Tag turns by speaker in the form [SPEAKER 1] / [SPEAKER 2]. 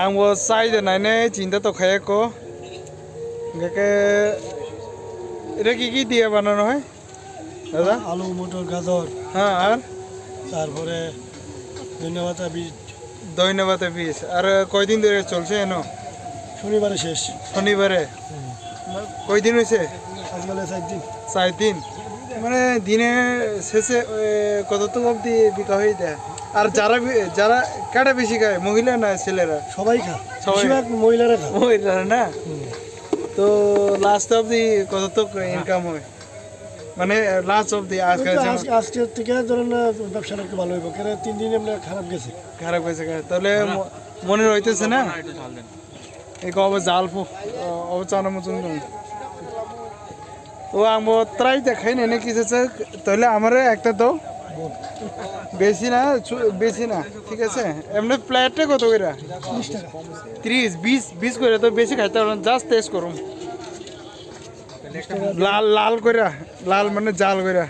[SPEAKER 1] আঙ্গো চাই দে নাইনে চিন্তা তো খাই কো এটা কি দিয়ে বানানো হয় দাদা?
[SPEAKER 2] আলু, মটর, গাজর,
[SPEAKER 1] হ্যাঁ, আর
[SPEAKER 2] তারপরে ধন্যবাদ বীজ।
[SPEAKER 1] ধন্যবাদ পিস। আর কয়দিন ধরে চলছে এনো?
[SPEAKER 2] শনিবারে শেষ।
[SPEAKER 1] শনিবারে কয়দিন হয়েছে?
[SPEAKER 2] আজকালে 4 দিন।
[SPEAKER 1] 4 দিন মানে দিনে শেষে কতটুকু অবধি বিকা হয়ে যায়? আর যারা কাটা বেশি খায়, মহিলা না ছেলেরা?
[SPEAKER 2] সবাই খায়,
[SPEAKER 1] সবাই।
[SPEAKER 2] বেশিরভাগ মহিলারা খায়।
[SPEAKER 1] মহিলারা না? তো লাস্ট অবধি কতটুকু ইনকাম হয়, মানে লাস্ট অবধি?
[SPEAKER 2] আজকের থেকে ধরেন ব্যবসাটা একটু ভালো হইব, কারণ 3 দিন আমরা খারাপ গেছে।
[SPEAKER 1] খারাপ হয়েছে তাহলে মনে হইতেছে না এই কবে জাল অবচানা মতন তো আমি ট্রাই দেখাই না কিছু তাহলে আমার একটা তো বেশি না ঠিক আছে। এমনি প্লেটটা কত করে?
[SPEAKER 2] 30 টাকা।
[SPEAKER 1] 30-20 করে তো বেশি খাইতে পারবেন, জাস্ট টেস্ট করুন। লাল করে, লাল মানে জাল করে।